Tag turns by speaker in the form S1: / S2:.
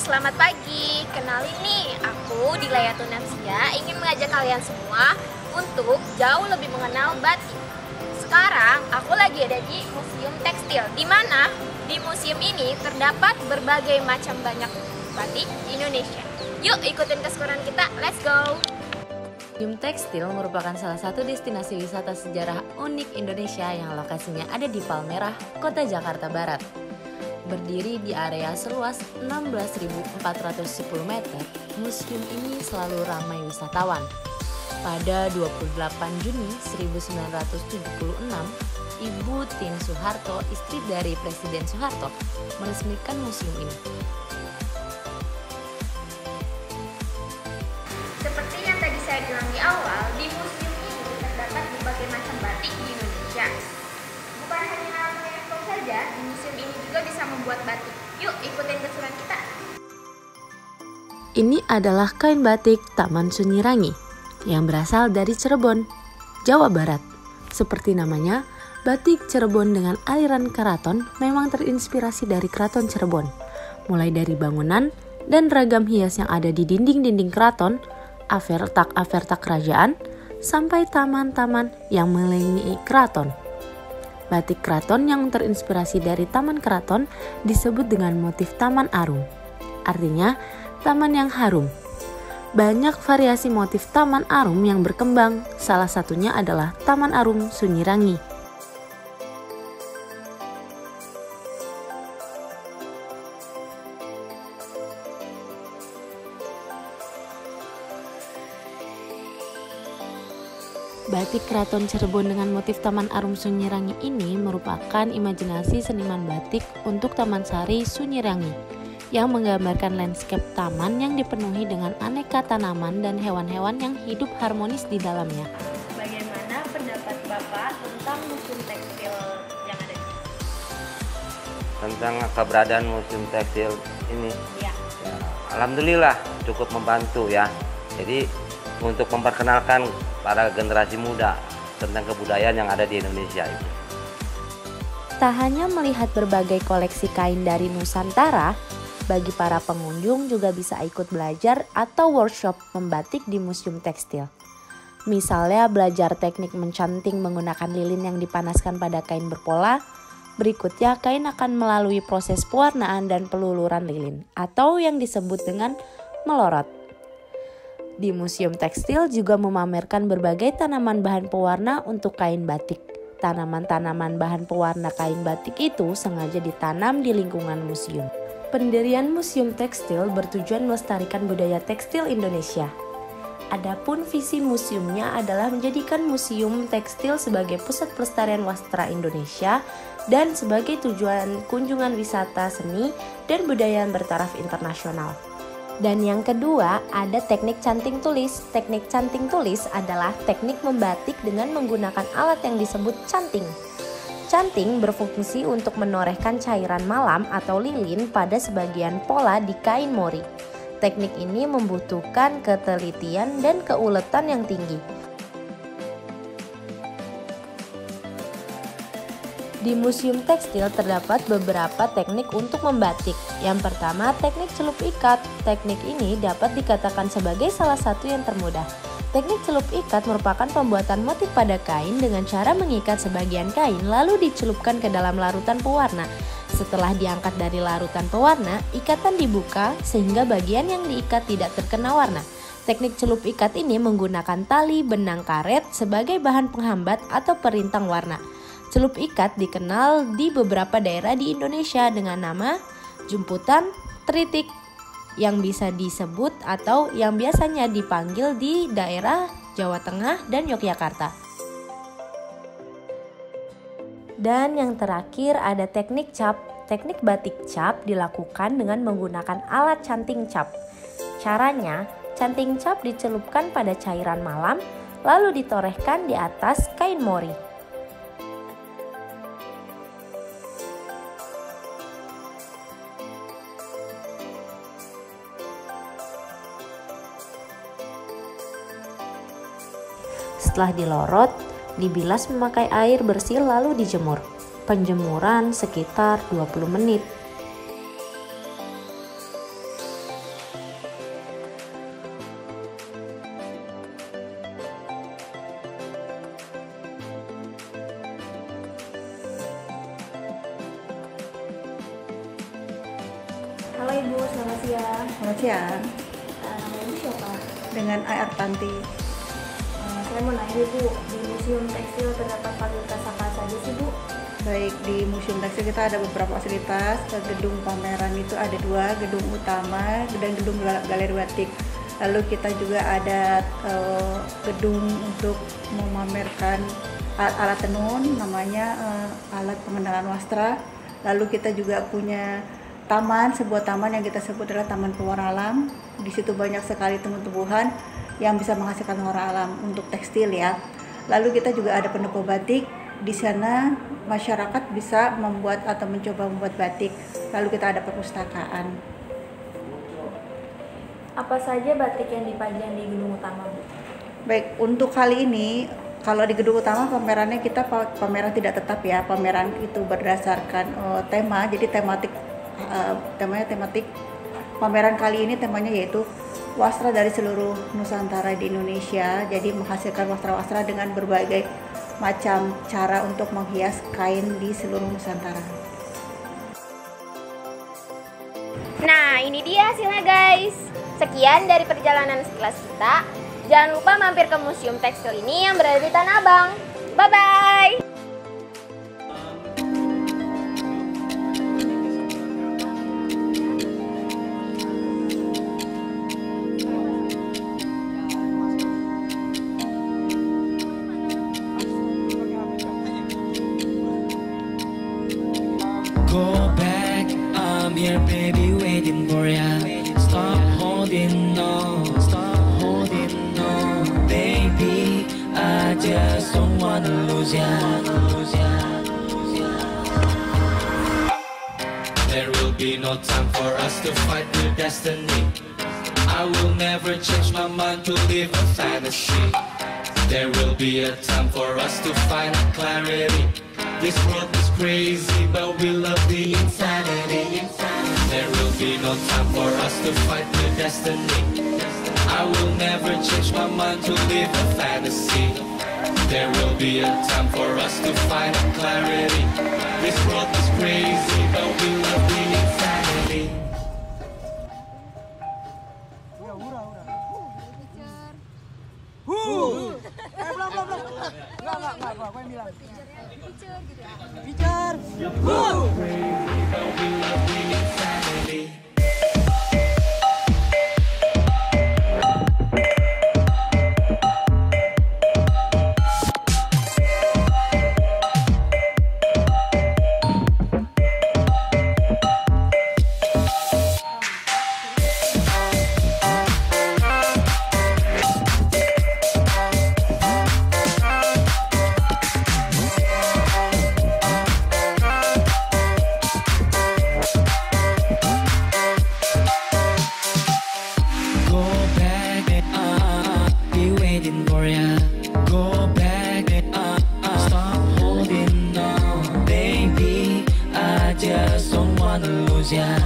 S1: selamat pagi. Kenalin nih, aku Dilaya Tunansia ingin mengajak kalian semua untuk jauh lebih mengenal batik. Sekarang aku lagi ada di Museum Tekstil, di mana di museum ini terdapat berbagai macam banyak batik Indonesia. Yuk ikutin keseruan kita, let's go!
S2: Museum Tekstil merupakan salah satu destinasi wisata sejarah unik Indonesia yang lokasinya ada di Palmerah, Kota Jakarta Barat. Berdiri di area seluas 16.410 meter, museum ini selalu ramai wisatawan. Pada 28 Juni 1976, Ibu Tien Soeharto, istri dari Presiden Soeharto, meresmikan museum ini.
S1: Seperti yang tadi saya bilang di awal, di museum ini terdapat berbagai macam batik di Indonesia. Bukan hanya menyentuh saja, di museum ini juga bisa membuat batik. Yuk ikutin keseruan kita.
S2: Ini adalah kain batik Taman Sunyi-Rangi yang berasal dari Cirebon, Jawa Barat. Seperti namanya, batik Cirebon dengan aliran keraton memang terinspirasi dari keraton Cirebon. Mulai dari bangunan dan ragam hias yang ada di dinding-dinding keraton, avertak-avertak kerajaan, sampai taman-taman yang mengelilingi keraton. Batik keraton yang terinspirasi dari taman keraton disebut dengan motif taman arum. Artinya, taman yang harum. Banyak variasi motif taman arum yang berkembang, salah satunya adalah Taman Arum Sunyi-Rangi. Batik Keraton Cirebon dengan motif Taman Arum Sunyi-Rangi ini merupakan imajinasi seniman batik untuk Taman Sari Sunyi-Rangi yang menggambarkan landscape taman yang dipenuhi dengan aneka tanaman dan hewan-hewan yang hidup harmonis di dalamnya.
S1: Bagaimana pendapat Bapak tentang Museum Tekstil yang ada di sini?
S3: Tentang keberadaan Museum Tekstil ini?
S1: Ya.
S3: Ya, alhamdulillah cukup membantu ya. Jadi untuk memperkenalkan para generasi muda tentang kebudayaan yang ada di Indonesia itu.
S2: Tak hanya melihat berbagai koleksi kain dari Nusantara, bagi para pengunjung juga bisa ikut belajar atau workshop membatik di Museum Tekstil. Misalnya belajar teknik mencanting menggunakan lilin yang dipanaskan pada kain berpola. Berikutnya kain akan melalui proses pewarnaan dan peluluran lilin atau yang disebut dengan melorot. Di Museum Tekstil juga memamerkan berbagai tanaman bahan pewarna untuk kain batik. Tanaman-tanaman bahan pewarna kain batik itu sengaja ditanam di lingkungan museum. Pendirian Museum Tekstil bertujuan melestarikan budaya tekstil Indonesia. Adapun visi museumnya adalah menjadikan Museum Tekstil sebagai pusat pelestarian wastra Indonesia dan sebagai tujuan kunjungan wisata seni dan budaya bertaraf internasional. Dan yang kedua, ada teknik canting tulis. Teknik canting tulis adalah teknik membatik dengan menggunakan alat yang disebut canting. Canting berfungsi untuk menorehkan cairan malam atau lilin pada sebagian pola di kain mori. Teknik ini membutuhkan ketelitian dan keuletan yang tinggi. Di Museum Tekstil terdapat beberapa teknik untuk membatik. Yang pertama, teknik celup ikat. Teknik ini dapat dikatakan sebagai salah satu yang termudah. Teknik celup ikat merupakan pembuatan motif pada kain dengan cara mengikat sebagian kain lalu dicelupkan ke dalam larutan pewarna. Setelah diangkat dari larutan pewarna, ikatan dibuka sehingga bagian yang diikat tidak terkena warna. Teknik celup ikat ini menggunakan tali benang karet sebagai bahan penghambat atau perintang warna. Celup ikat dikenal di beberapa daerah di Indonesia dengan nama jumputan, tritik, yang bisa disebut atau yang biasanya dipanggil di daerah Jawa Tengah dan Yogyakarta. Dan yang terakhir ada teknik cap. Teknik batik cap dilakukan dengan menggunakan alat canting cap. Caranya, canting cap dicelupkan pada cairan malam lalu ditorehkan di atas kain mori. Setelah dilorot, dibilas memakai air bersih lalu dijemur. Penjemuran sekitar 20 menit.
S1: Halo Ibu, selamat siang.
S4: Selamat siang.
S1: Nama Ibu siapa?
S4: Dengan Ayar Tanti.
S1: Saya mau nanya nih Bu, di Museum Tekstil terdapat fasilitas apa saja sih Bu?
S4: Baik, di Museum Tekstil kita ada beberapa fasilitas. Gedung pameran itu ada 2, gedung utama dan gedung galeri batik. Lalu kita juga ada gedung untuk memamerkan alat tenun, namanya alat pengenalan wastra. Lalu kita juga punya taman, sebuah taman yang kita sebut adalah Taman Pewarna Alam. Di situ banyak sekali tumbuh-tumbuhan yang bisa menghasilkan warna alam untuk tekstil ya. Lalu kita juga ada pendopo batik. Di sana masyarakat bisa membuat atau mencoba membuat batik. Lalu kita ada perpustakaan.
S1: Apa saja batik yang dipajang di gedung utama Bu?
S4: Baik, untuk kali ini kalau di gedung utama pamerannya kita pameran tidak tetap ya. Pameran itu berdasarkan tema, jadi temanya tematik. Pameran kali ini temanya yaitu wastra dari seluruh Nusantara di Indonesia. Jadi menghasilkan wastra-wastra dengan berbagai macam cara untuk menghias kain di seluruh Nusantara.
S1: Nah, ini dia hasilnya guys. Sekian dari perjalanan sekelas kita. Jangan lupa mampir ke Museum Tekstil ini yang berada di Tanah Abang. Bye-bye!
S5: Go back, I'm here baby waiting for ya. Stop holding on, baby, I just don't wanna lose ya. There will be no time for us to fight with destiny. I will never change my mind to live a fantasy. There will be a time for us to find clarity. This world is crazy, but we love the insanity. There will be no time for us to fight with destiny. I will never change my mind to live a fantasy. There will be a time for us to find clarity. This world is crazy, but we love the insanity. Go back, be waiting for ya. Go back, stop holding on, baby. I just don't wanna lose ya.